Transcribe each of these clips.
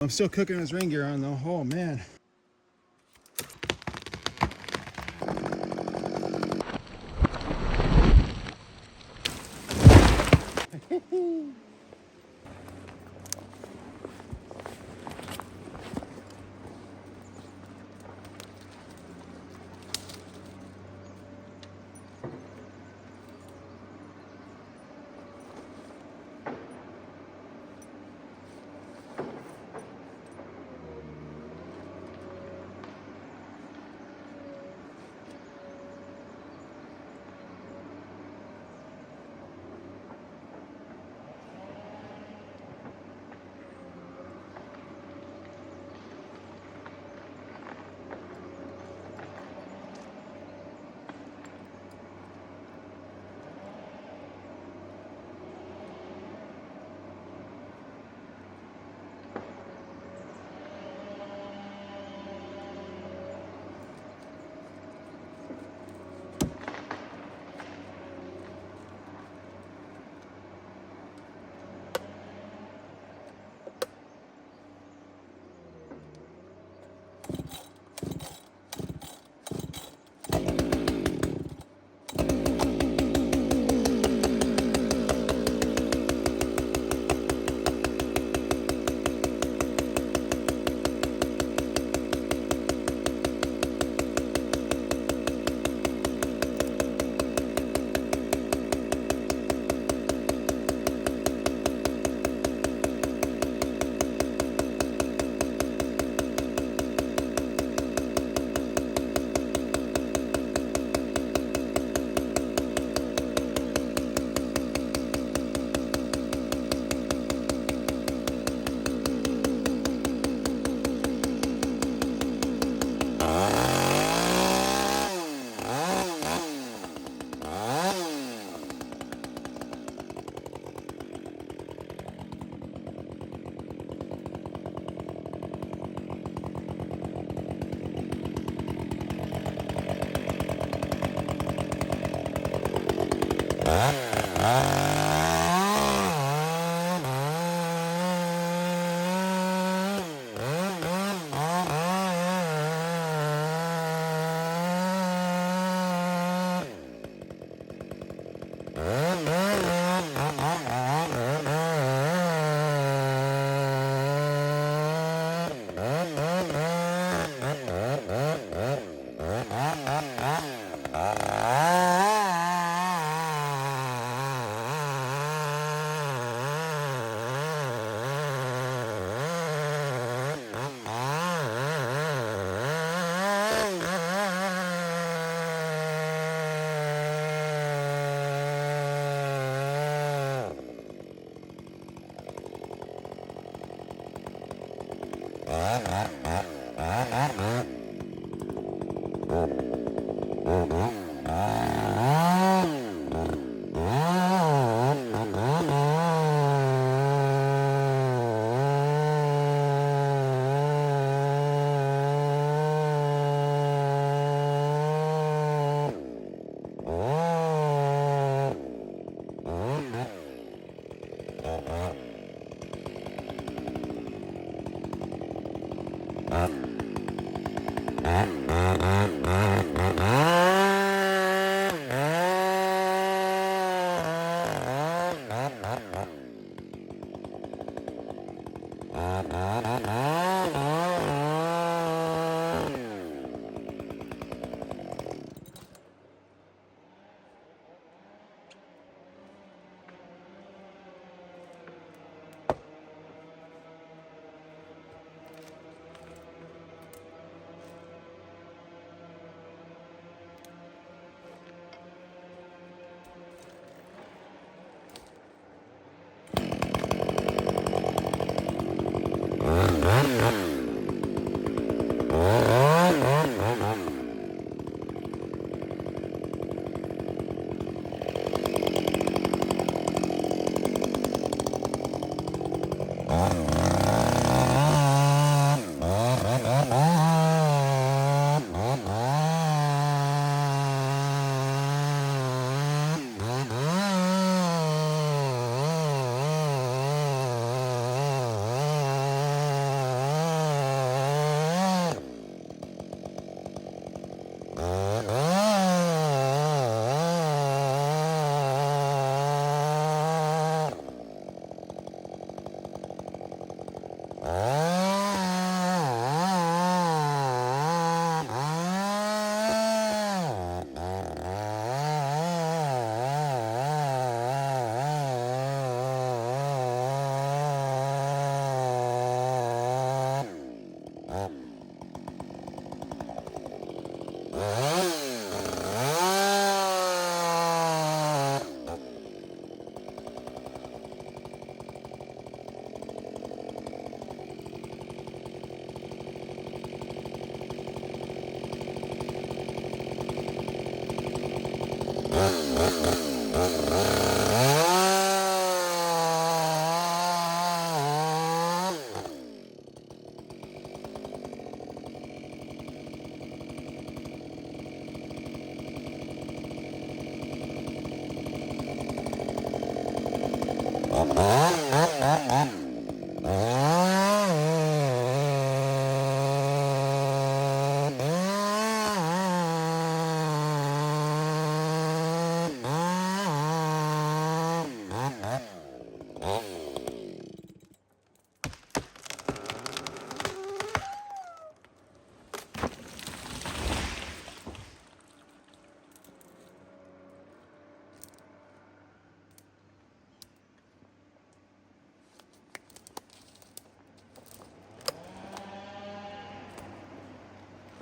I'm still cooking his rain gear on though. Oh man.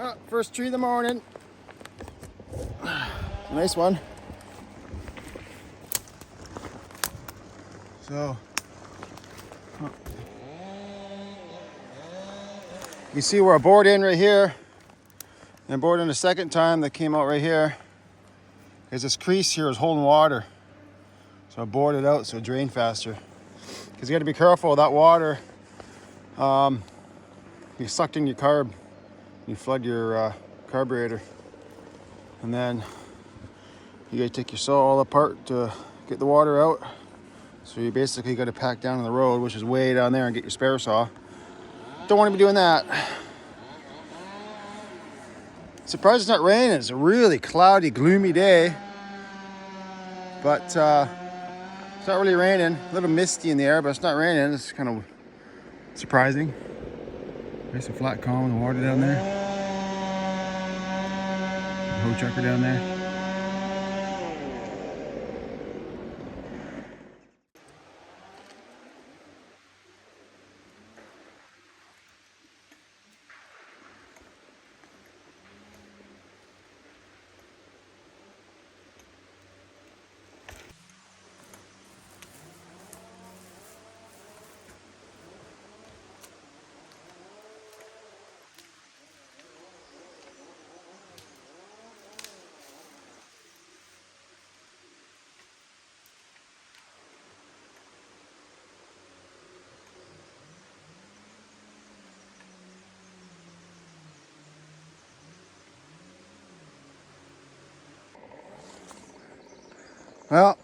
Oh, first tree of the morning. Nice one. So, you see where I bored in right here. And I bored in the second time that came out right here. Because this crease here is holding water. So I bored it out so it drained faster. Because you got to be careful of that water. You sucked in your carb. You flood your carburetor. And then you gotta take your saw all apart to get the water out. So you basically gotta pack down on the road, which is way down there, and get your spare saw. Don't wanna be doing that. Surprised it's not raining. It's a really cloudy, gloomy day. But it's not really raining. A little misty in the air, but it's not raining. It's kind of surprising. Nice and flat calm, the water down there. The hoe chucker down there. Well,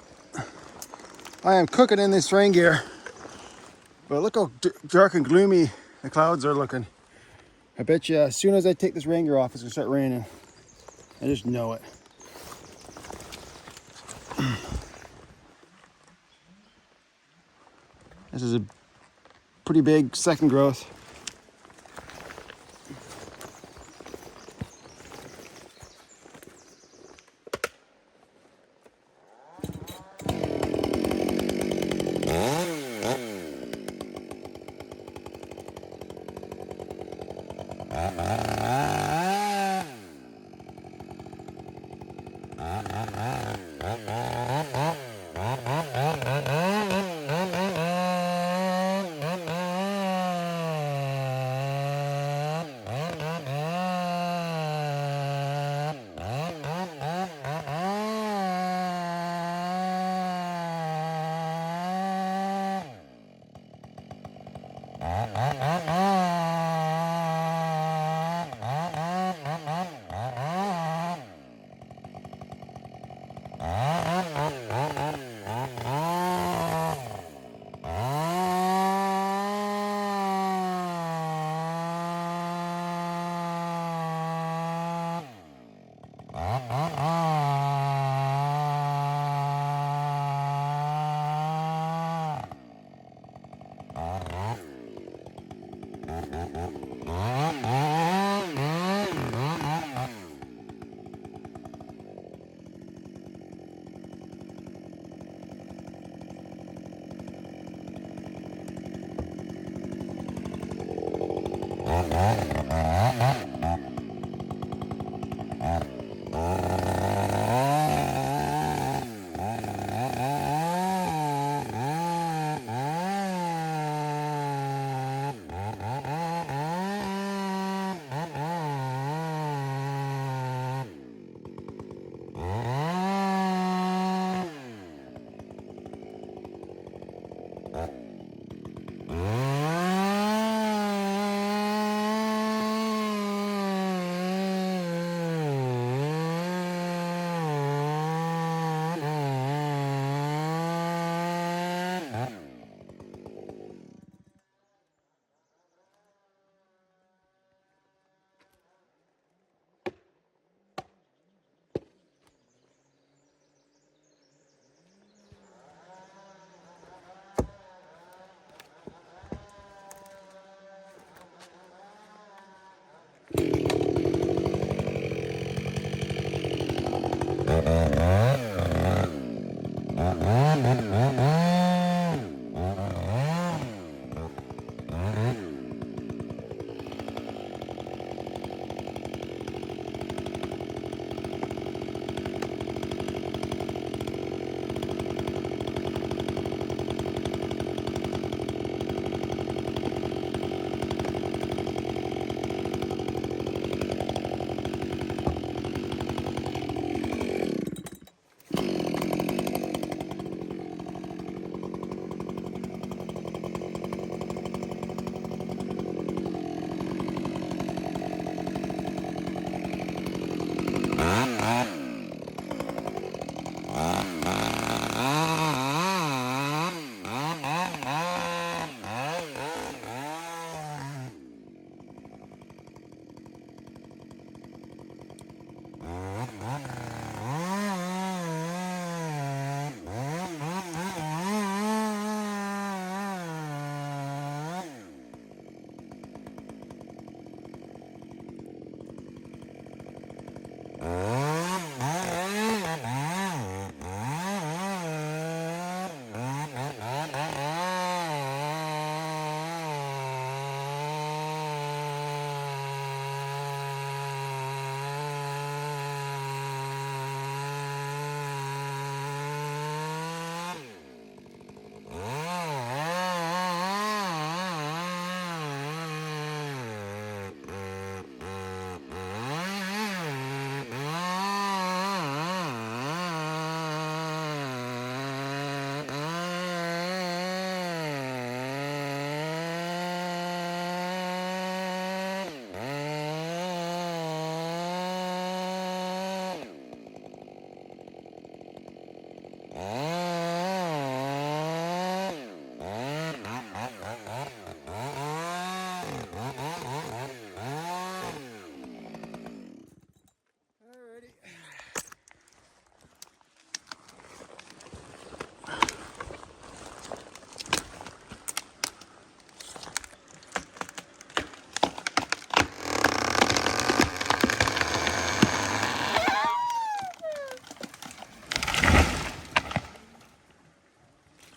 I am cooking in this rain gear, but look how dark and gloomy the clouds are looking. I bet you as soon as I take this rain gear off, it's gonna start raining. I just know it. This is a pretty big second growth.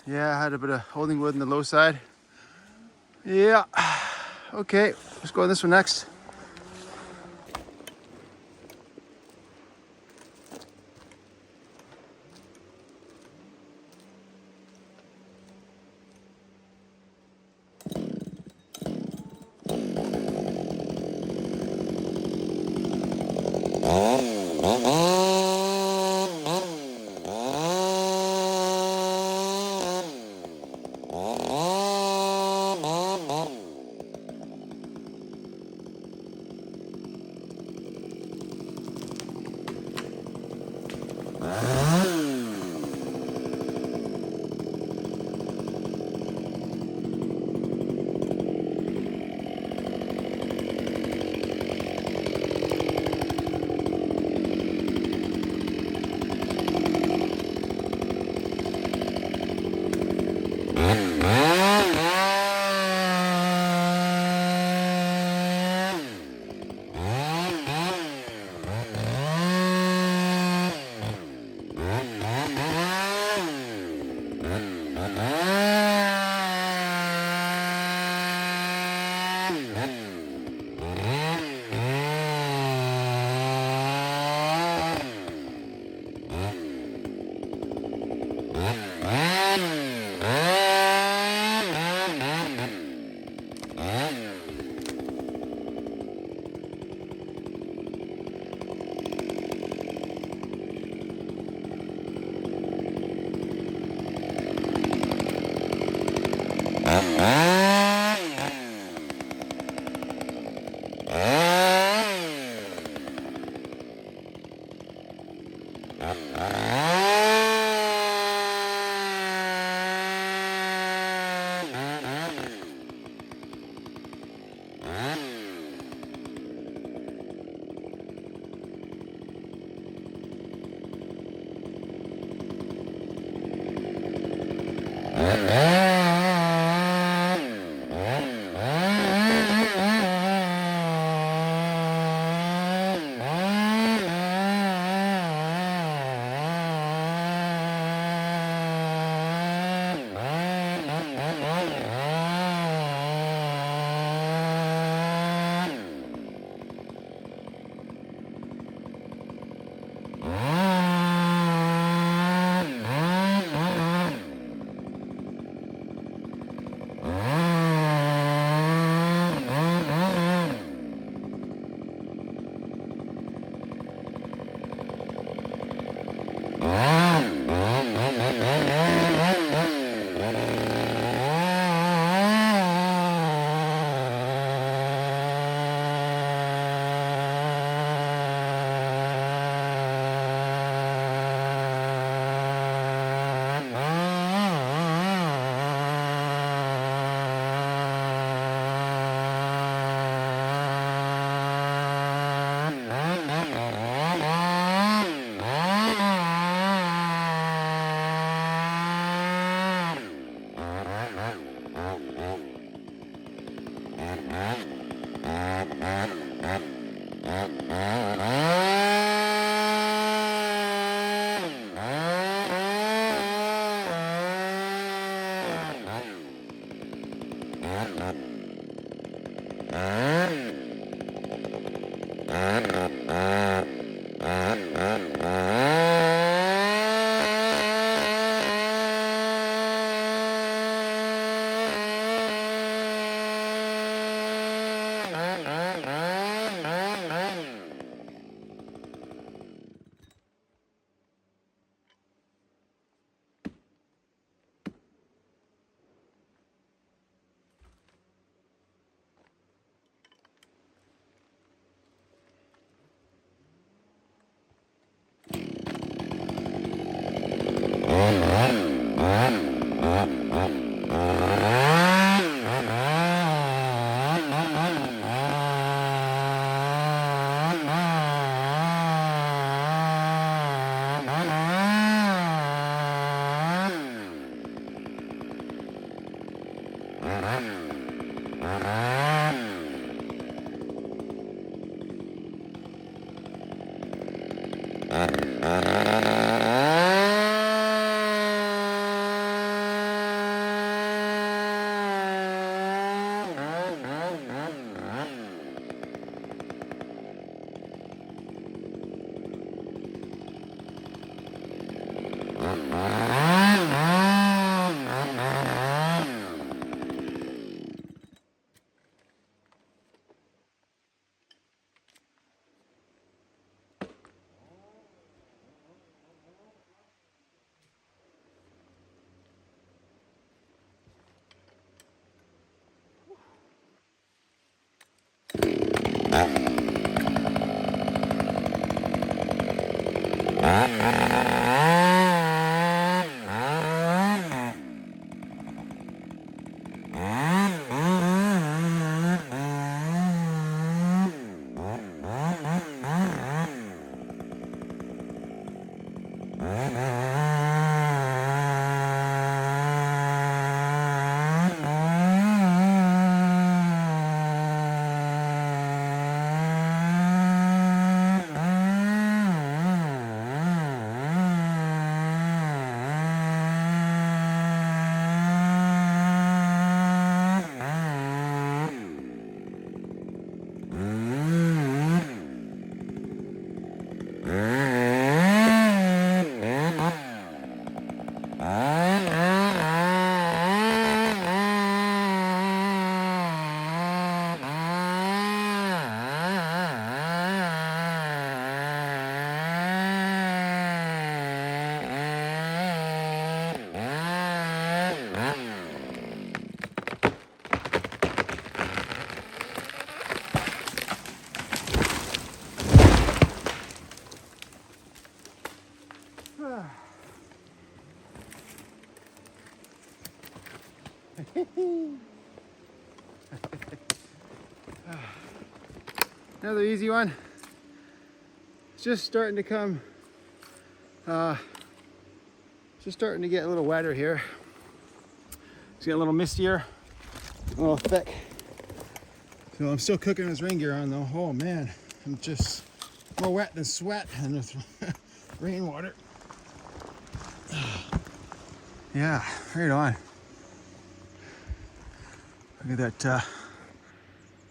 Yeah, I had a bit of holding wood on the low side. Yeah. Okay, let's go on this one next. Another easy one. It's just starting to come, just starting to get a little wetter here. It's getting a little mistier, a little thick. So I'm still cooking this rain gear on though. Oh man, I'm just more wet than sweat and with rainwater. Yeah, right on. Look at that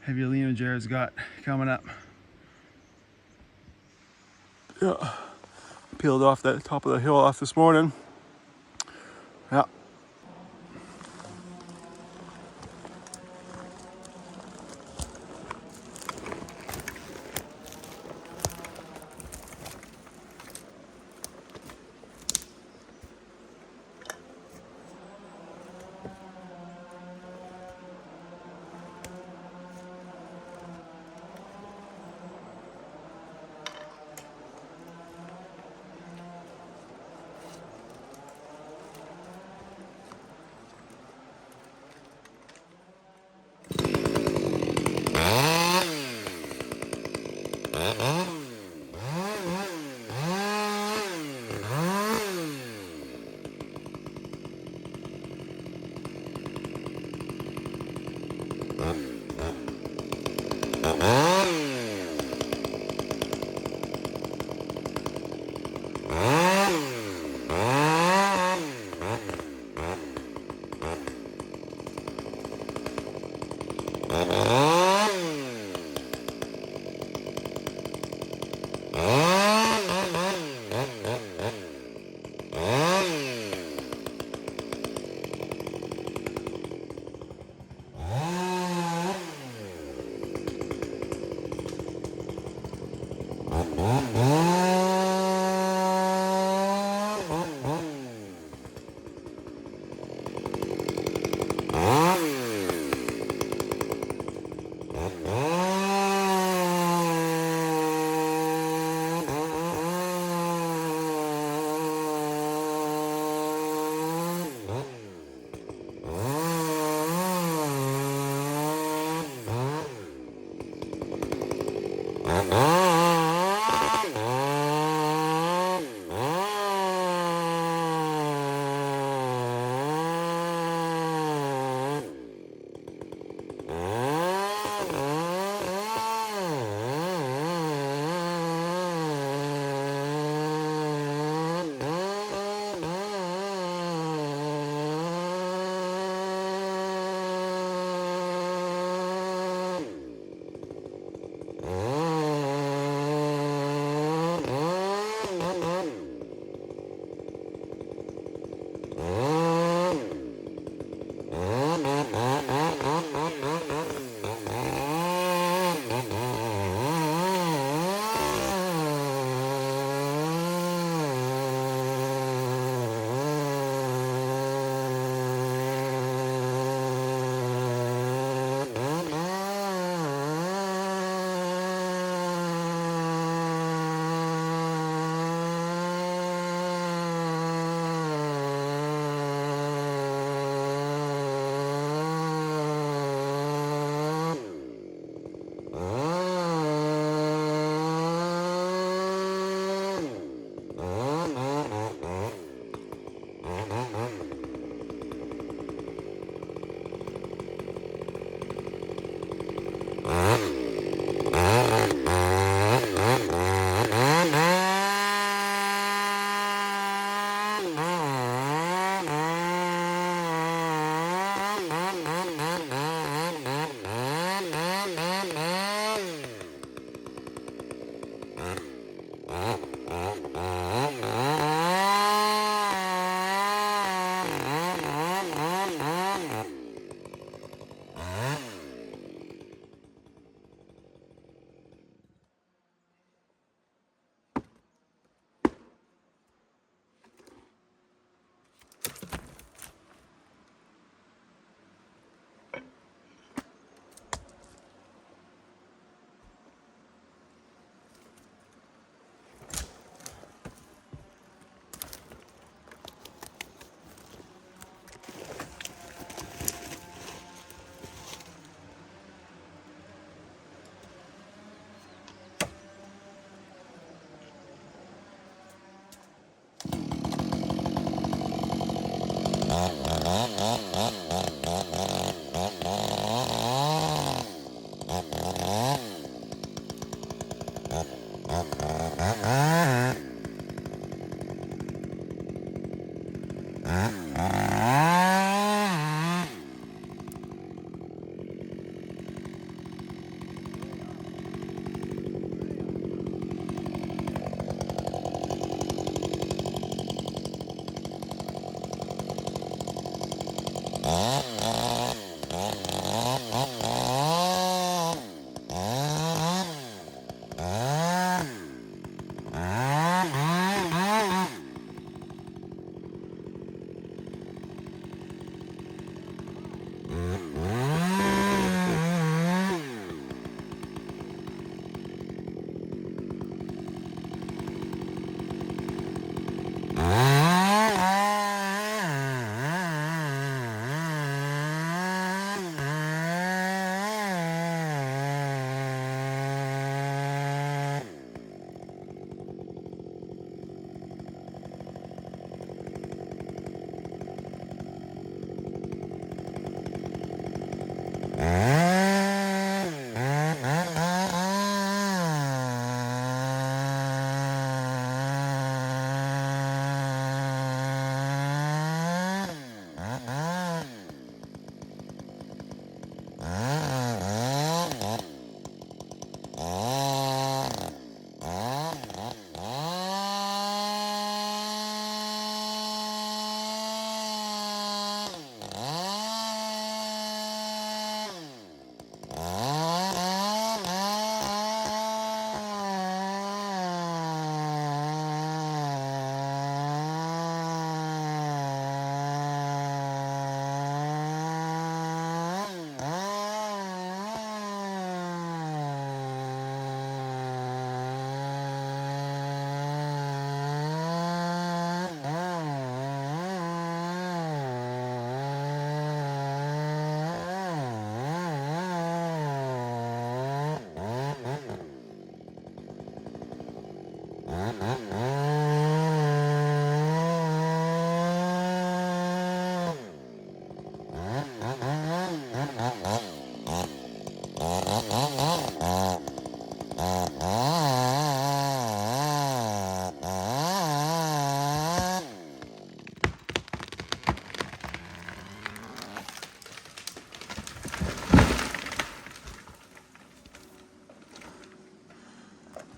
heavy lean Jared's got coming up. Yeah, peeled off that top of the hill off this morning. Yeah.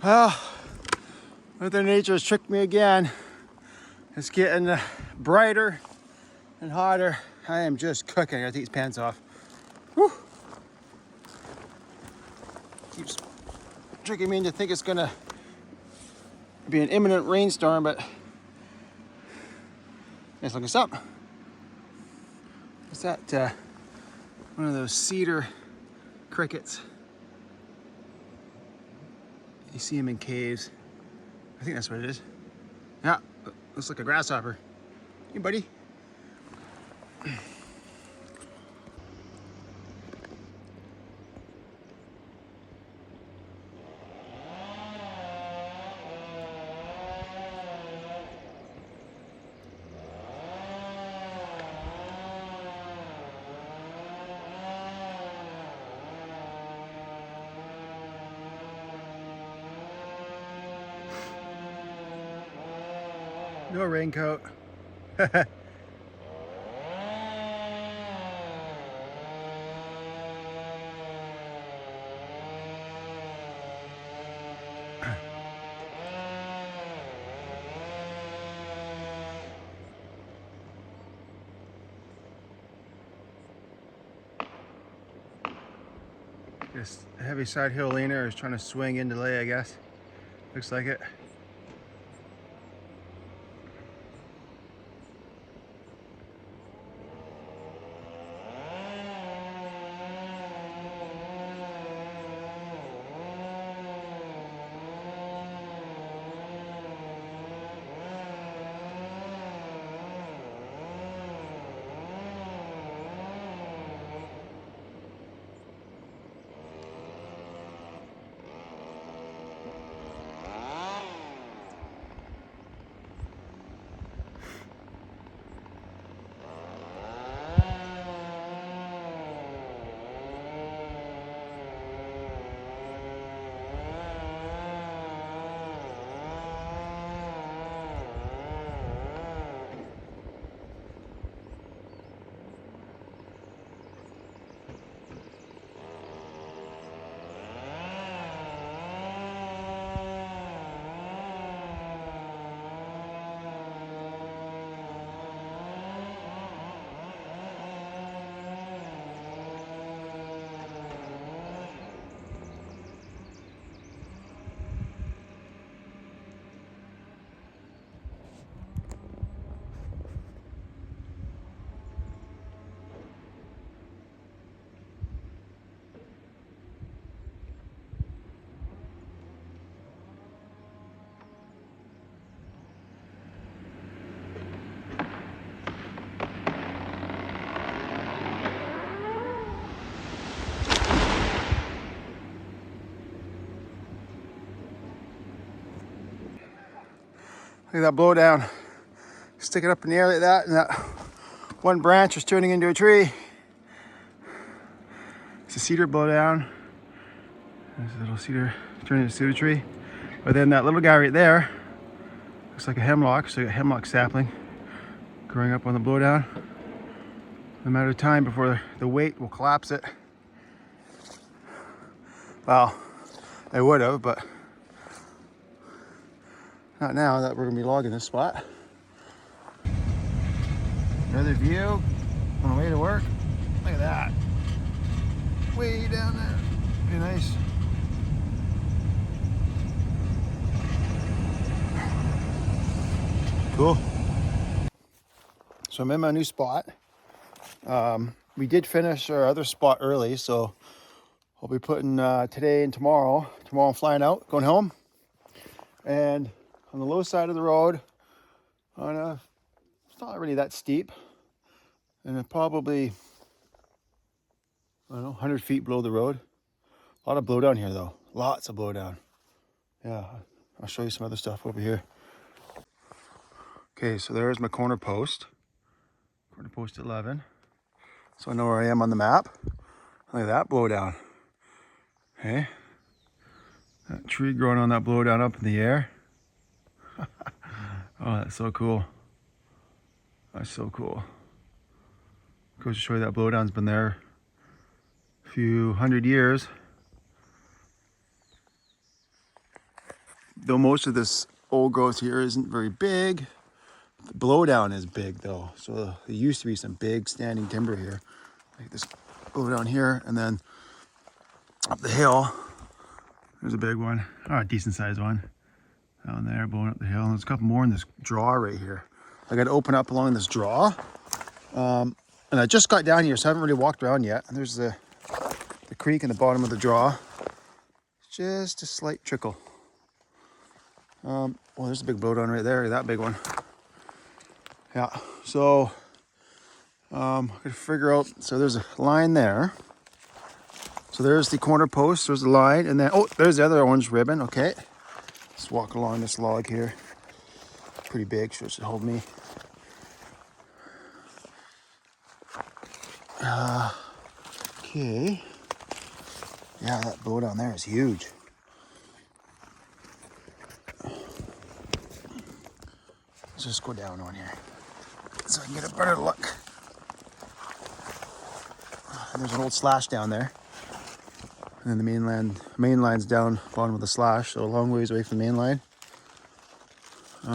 Well, Mother Nature has tricked me again. It's getting brighter and hotter. I am just cooking. I gotta take these pants off. Whew. Keeps tricking me into think it's gonna be an imminent rainstorm, but let's look this up. What's that? One of those cedar crickets. You see them in caves. I think that's what it is. Yeah, looks like a grasshopper. Hey, buddy. No raincoat. This heavy side hill leaner is trying to swing into lay, I guess. Looks like it. Look at that blow down. Stick it up in the air like that, and that one branch is turning into a tree. It's a cedar blow down. There's a little cedar turning into a cedar tree. But then that little guy right there looks like a hemlock, so you got hemlock sapling growing up on the blow down. No matter of time before the weight will collapse it. Well, I would have, but not now that we're gonna be logging this spot. Another view on the way to work. Look at that. Way down there. Pretty nice. Cool. So I'm in my new spot. We did finish our other spot early, so I'll be putting today and tomorrow. Tomorrow I'm flying out, going home. And on the low side of the road, it's not really that steep. And it probably, I don't know, 100 feet below the road. A lot of blow down here though. Lots of blow down. Yeah, I'll show you some other stuff over here. Okay, so there's my corner post. Corner post 11. So I know where I am on the map. Look at that blow down. Okay. That tree growing on that blow down up in the air. Oh, that's so cool. That's so cool. Goes to show you that blow down's been there a few hundred years. Though most of this old growth here isn't very big, the blowdown is big though. So there used to be some big standing timber here. Like this blowdown here, and then up the hill, there's a big one. Oh, a decent sized one. Down there, blowing up the hill. And there's a couple more in this draw right here. I got to open up along this draw. And I just got down here, so I haven't really walked around yet. And there's the creek in the bottom of the draw. Just a slight trickle. Well, there's a big blowdown right there, that big one. Yeah, so I gotta figure out, so there's a line there. So there's the corner post, there's the line, and then, oh, there's the other orange ribbon, okay. Let's walk along this log here. Pretty big, so it should hold me. Okay. Yeah, that blow down there is huge. Let's just go down on here so I can get a better look. And there's an old slash down there. And then the main line's down bottom of the slash, so a long ways away from the main line.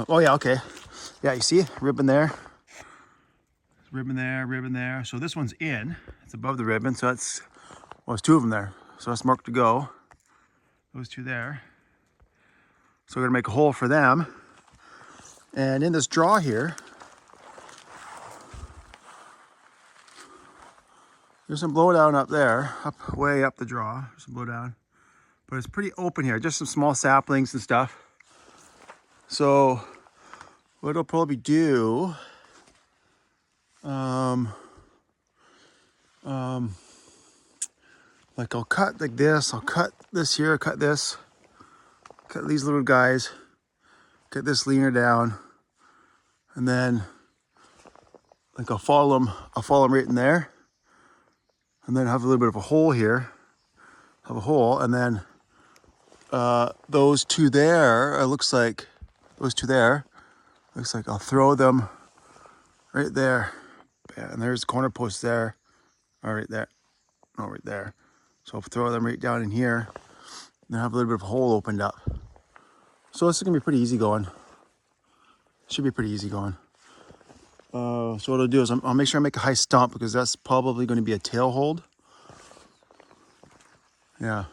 Oh yeah, okay. Yeah, you see, ribbon there. Ribbon there, ribbon there. So this one's in, it's above the ribbon, so that's, well, there's two of them there. So that's marked to go. Those two there. So we're gonna make a hole for them. And in this draw here, there's some blowdown up there, way up the draw, there's some blowdown. But it's pretty open here, just some small saplings and stuff. So what I'll probably do, like I'll cut like this, I'll cut this here, cut this, cut these little guys, get this leaner down, and then like I'll follow them right in there, and then have a little bit of a hole here, have a hole, and then those two there, it looks like, those two there, looks like I'll throw them right there, and there's the corner post there, or right there, no, right there. So I'll throw them right down in here, and then have a little bit of a hole opened up. So this is gonna be pretty easy going. Should be pretty easy going. So what I'll do is I'll make sure I make a high stump, because that's probably going to be a tail hold. Yeah.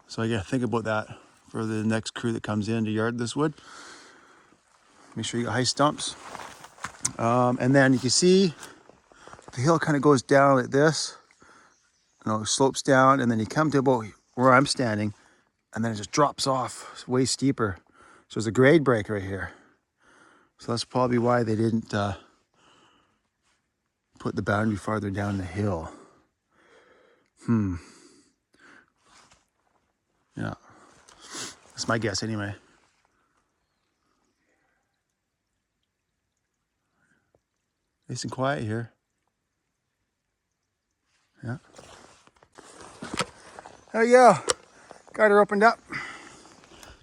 So I gotta think about that for the next crew that comes in to yard this wood. Make sure you got high stumps. And then you can see the hill kind of goes down like this. You know, slopes down, and then you come to about where I'm standing, and then it just drops off. It's way steeper. So there's a grade break right here. So that's probably why they didn't put the boundary farther down the hill. Yeah. That's my guess anyway. Nice and quiet here. Yeah. There you go. Got her opened up.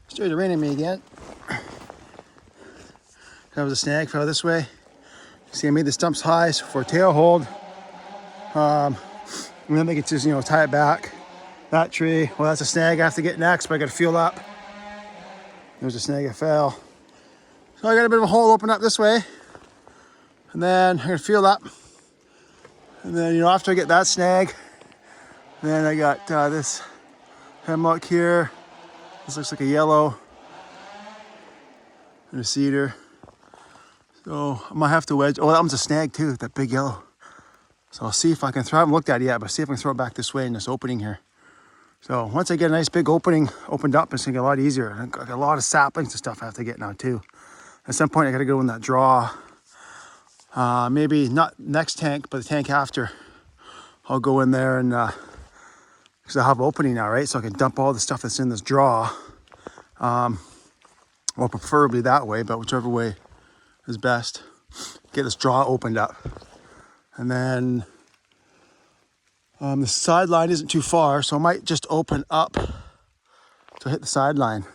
Started raining me again. That was a snag, fell this way. See, I made the stumps high for a tail hold. And then they can just, tie it back. That tree, well, that's a snag I have to get next, but I got to fuel up. There's a snag that fell. So I got a bit of a hole open up this way. And then I'm gonna fuel up. And then, after I get that snag, then I got this hemlock here. This looks like a yellow and a cedar. So I might have to wedge. Oh, that one's a snag too, that big yellow. So I'll see if I can throw, I haven't looked at it yet, but see if I can throw it back this way in this opening here. So once I get a nice big opening opened up, it's gonna get a lot easier. I've got a lot of saplings and stuff I have to get now too. At some point I gotta go in that draw. Maybe not next tank, but the tank after. I'll go in there and, because I have an opening now, right? So I can dump all the stuff that's in this draw. Well, preferably that way, but whichever way is best. Get this draw opened up. And then the sideline isn't too far, so I might just open up to hit the sideline.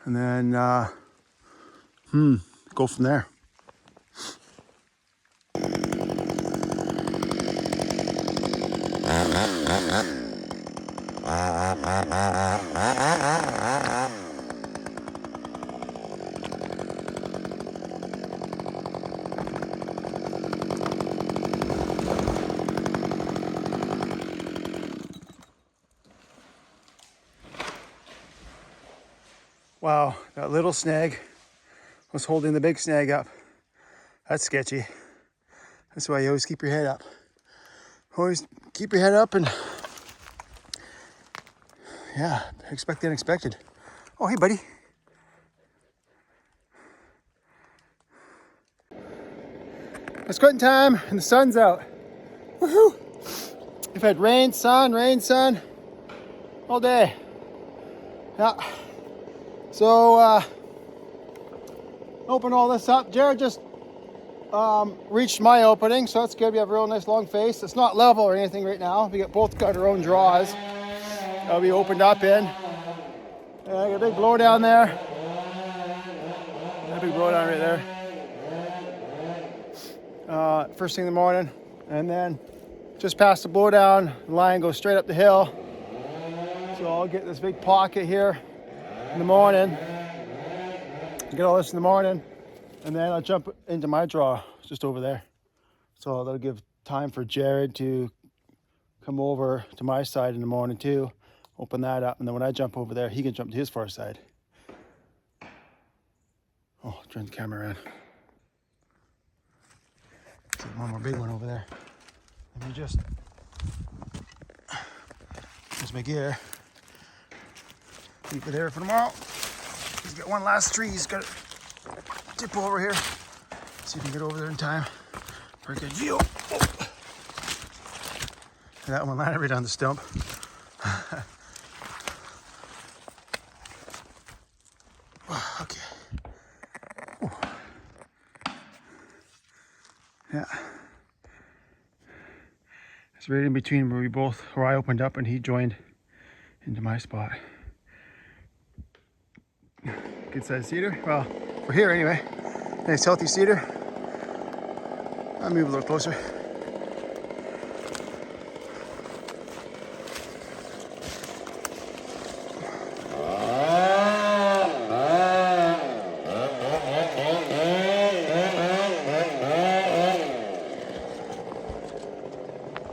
And then go from there. Wow, that little snag was holding the big snag up. That's sketchy. That's why you always keep your head up. Always keep your head up and yeah, expect the unexpected. Oh, hey, buddy. It's quitting time and the sun's out. Woohoo! We've had rain, sun all day. Yeah. So, open all this up. Jared just reached my opening, so that's good. We have a real nice long face. It's not level or anything right now. We both got our own draws. That'll be opened up in. And I got a big blow down there. A big blow down right there. First thing in the morning. And then just past the blow down, the line goes straight up the hill. So I'll get this big pocket here in the morning. Get all this in the morning. And then I'll jump into my draw just over there. So that'll give time for Jared to come over to my side in the morning too. Open that up, and then when I jump over there, he can jump to his far side. Oh, turn the camera around. See one more big one over there. Let me just, here's my gear. Keep it there for tomorrow. He's got one last tree he's got to tip over here. See if we can get over there in time for a good view. Oh. That one landed right on the stump. Okay. Ooh. Yeah. It's right in between where I opened up and he joined into my spot. Good sized cedar. Well, for here anyway. Nice healthy cedar. I'll move a little closer.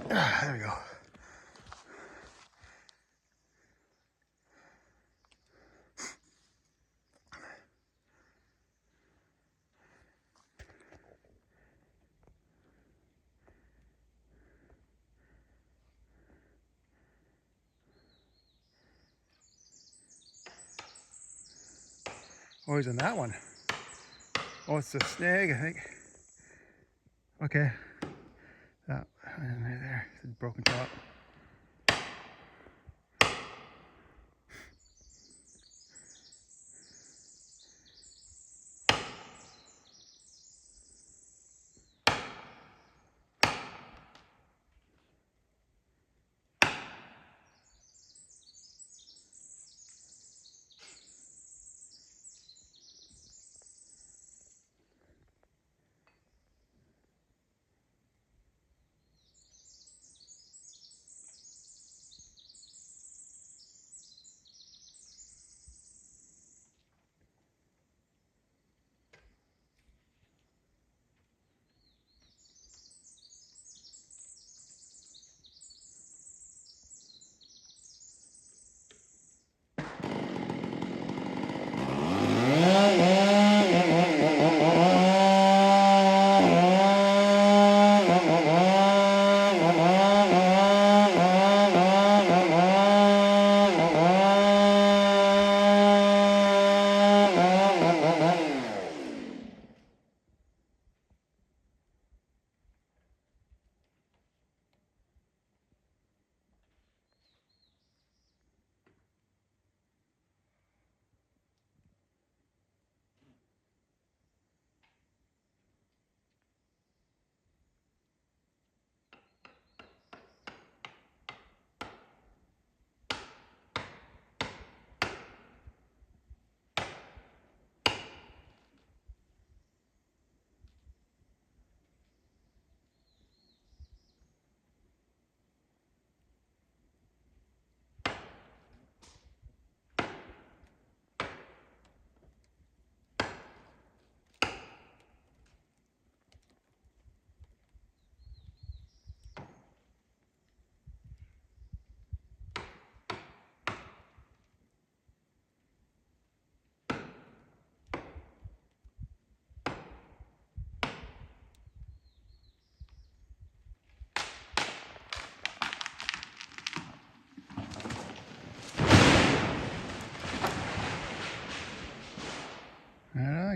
There we go. Always on that one. Oh, it's a snag, I think. Okay. That right there. It's a broken top.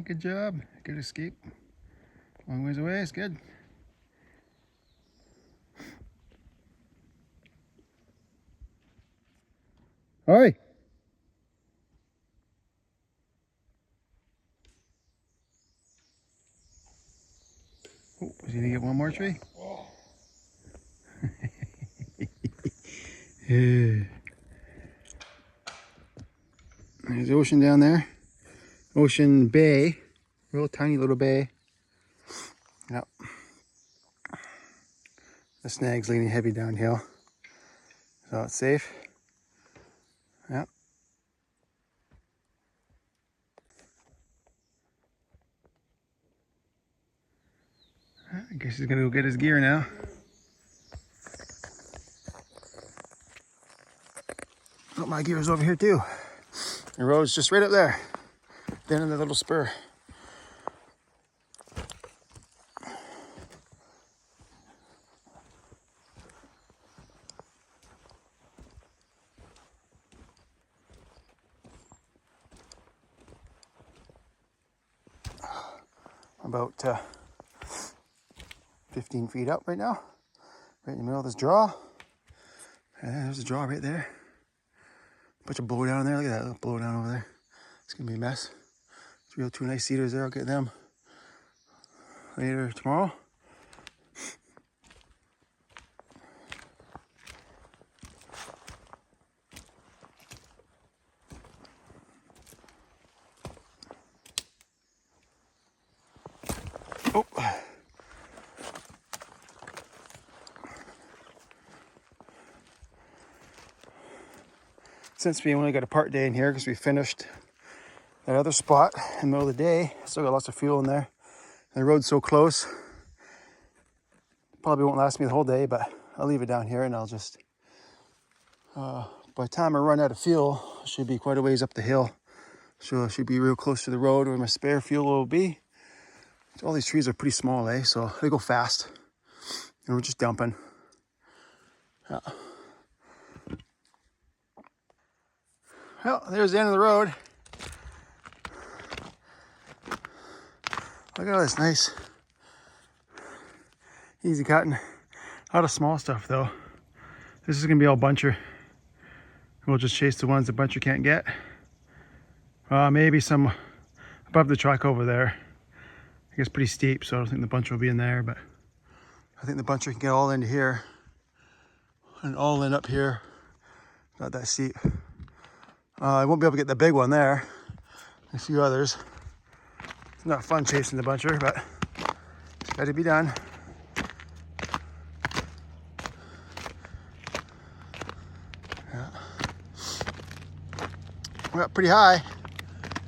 good job. Good escape. Long ways away, it's good. Hi. Oh, is he gonna get one more tree? Yeah. There's the ocean down there. Ocean Bay. Real tiny little bay. Yep. The snag's leaning heavy downhill. So it's safe. Yep. I guess he's gonna go get his gear now. Oh, my gear is over here too. The road's just right up there. Down in the little spur. About 15 feet up right now. Right in the middle of this draw. And there's a draw right there. Bunch of blow down there. Look at that little blow down over there. It's gonna be a mess. Two nice cedars there. I'll get them later tomorrow. Oh. Since we only got a part day in here because we finished that other spot in the middle of the day, still got lots of fuel in there. And the road's so close, probably won't last me the whole day, but I'll leave it down here and I'll just, by the time I run out of fuel, I should be quite a ways up the hill. So I should be real close to the road where my spare fuel will be. So all these trees are pretty small, so they go fast. And we're just dumping. Yeah. Well, there's the end of the road. Look at all this nice, easy cutting. A lot of small stuff though. This is gonna be all buncher. We'll just chase the ones the buncher can't get. Maybe some above the truck over there. I guess pretty steep, so I don't think the buncher will be in there, but I think the buncher can get all into here and all in up here. Not that steep. I won't be able to get the big one there. A few others. It's not fun chasing the buncher, but it's got to be done. Yeah. We're up pretty high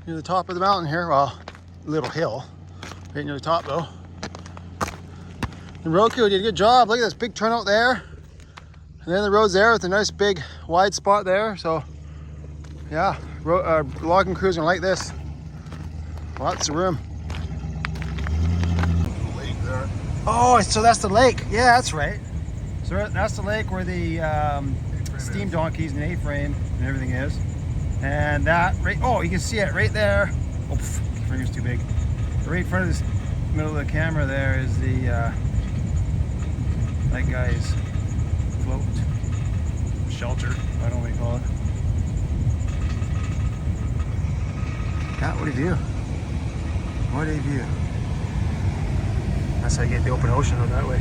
near the top of the mountain here. Well, a little hill. Right near the top though. And Roku did a good job. Look at this big turnout there. And then the road's there with a nice big wide spot there. So yeah, logging crews gonna like this. Lots of room. Lake there. Oh, so that's the lake. Yeah, that's right. So that's the lake where the steam donkeys and A-frame and everything is. And that right, oh, you can see it right there. Oh, finger's too big. Right in front of this middle of the camera there is the that guy's float shelter. I don't know what you call it. God, what a view. What a view. That's how you get the open ocean out that way.